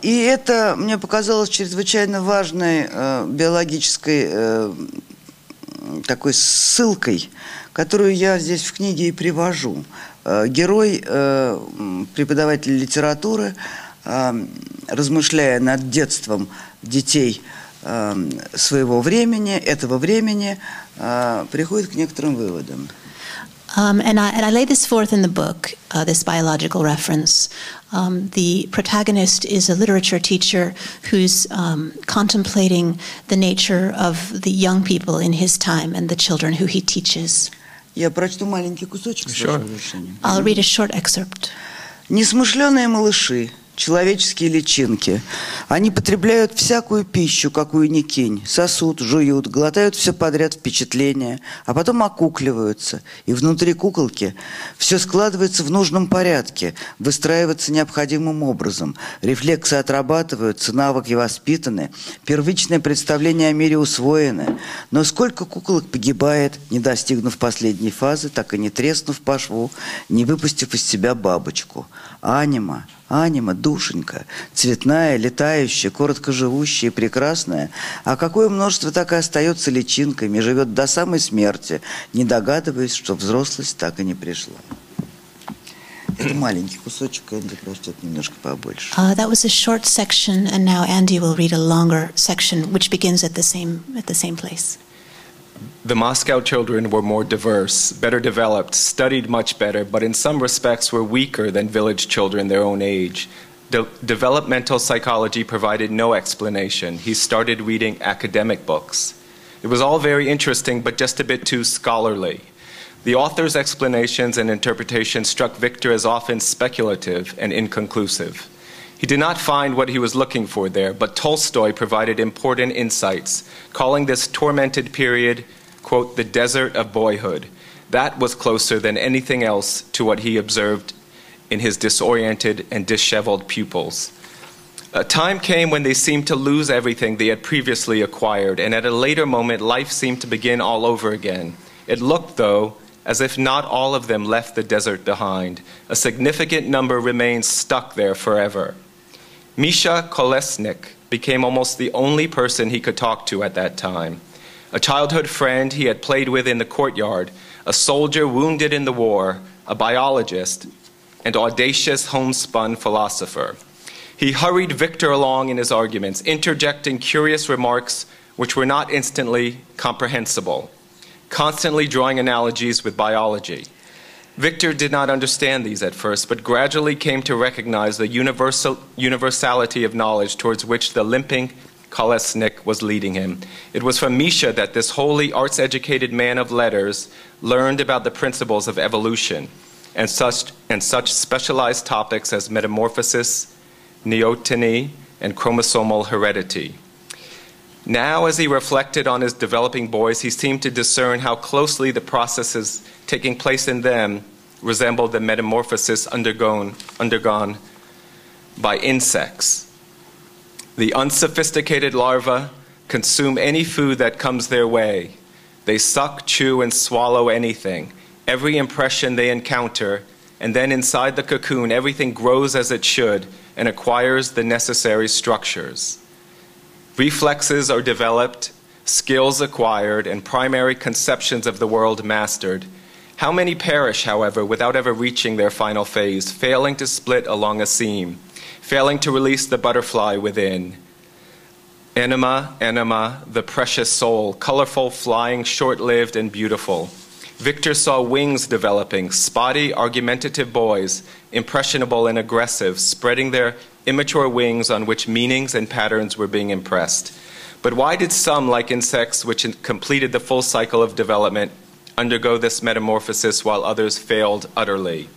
И это мне показалось чрезвычайно важной биологической такой ссылкой, которую я здесь в книге и привожу. Герой, преподаватель литературы, размышляя над детством детей своего времени, этого времени, приходит к некоторым выводам. And I lay this forth in the book, this biological reference. The protagonist is a literature teacher who's contemplating the nature of the young people in his time and the children who he teaches. Я прочту маленький кусочек с вашего разрешения. I'll read a short excerpt. Несмышленые малыши, человеческие личинки, они потребляют всякую пищу, какую ни кинь, сосут, жуют, глотают все подряд впечатления, а потом окукливаются, и внутри куколки все складывается в нужном порядке, выстраивается необходимым образом, рефлексы отрабатываются, навыки воспитаны, первичное представление о мире усвоено, но сколько куколок погибает, не достигнув последней фазы, так и не треснув по шву, не выпустив из себя бабочку. Анима, душенька, цветная, летающая, короткоживущая и прекрасная, а какое множество так и остается личинками, живет до самой смерти, не догадываясь, что взрослость так и не пришла. Это маленький кусочек, Энди прочтет немножко побольше. That was a short section, and now Andy will read a longer section, which begins at the same place. The Moscow children were more diverse, better developed, studied much better, but in some respects were weaker than village children their own age. Developmental psychology provided no explanation. He started reading academic books. It was all very interesting, but just a bit too scholarly. The author's explanations and interpretations struck Victor as often speculative and inconclusive. He did not find what he was looking for there, but Tolstoy provided important insights, calling this tormented period, quote, the desert of boyhood. That was closer than anything else to what he observed in his disoriented and disheveled pupils. A time came when they seemed to lose everything they had previously acquired, and at a later moment life seemed to begin all over again. It looked, though, as if not all of them left the desert behind. A significant number remained stuck there forever. Misha Kolesnik became almost the only person he could talk to at that time. A childhood friend he had played with in the courtyard, a soldier wounded in the war, a biologist, and audacious homespun philosopher. He hurried Victor along in his arguments, interjecting curious remarks which were not instantly comprehensible, constantly drawing analogies with biology. Victor did not understand these at first, but gradually came to recognize the universality of knowledge towards which the limping Kolesnik was leading him. It was from Misha that this wholly arts-educated man of letters learned about the principles of evolution and such specialized topics as metamorphosis, neoteny, and chromosomal heredity. Now, as he reflected on his developing boys, he seemed to discern how closely the processes taking place in them resembled the metamorphosis undergone by insects. The unsophisticated larvae consume any food that comes their way. They suck, chew, and swallow anything, every impression they encounter, and then inside the cocoon everything grows as it should and acquires the necessary structures. Reflexes are developed, skills acquired, and primary conceptions of the world mastered. How many perish, however, without ever reaching their final phase, failing to split along a seam, failing to release the butterfly within. Enema, enema, the precious soul, colorful, flying, short-lived, and beautiful. Victor saw wings developing, spotty, argumentative boys, impressionable and aggressive, spreading their immature wings on which meanings and patterns were being impressed. But why did some, like insects, which completed the full cycle of development, undergo this metamorphosis while others failed utterly?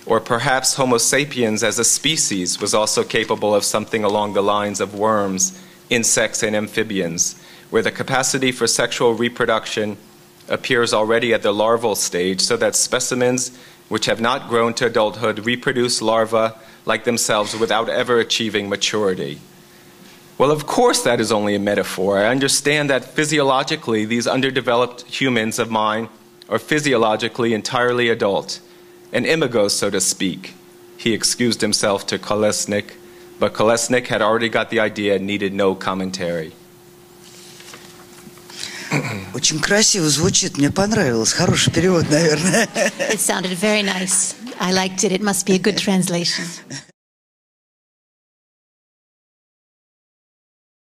Or perhaps Homo sapiens as a species was also capable of something along the lines of worms, insects, and amphibians, where the capacity for sexual reproduction appears already at the larval stage, so that specimens which have not grown to adulthood reproduce larvae like themselves without ever achieving maturity. Well, of course that is only a metaphor. I understand that physiologically these underdeveloped humans of mine are physiologically entirely adult, an imago, so to speak. He excused himself to Kolesnik. But Kolesnik had already got the idea and needed no commentary. Очень красиво звучит, мне понравилось. Хороший перевод, наверное. It sounded very nice. I liked it. It must be a good translation.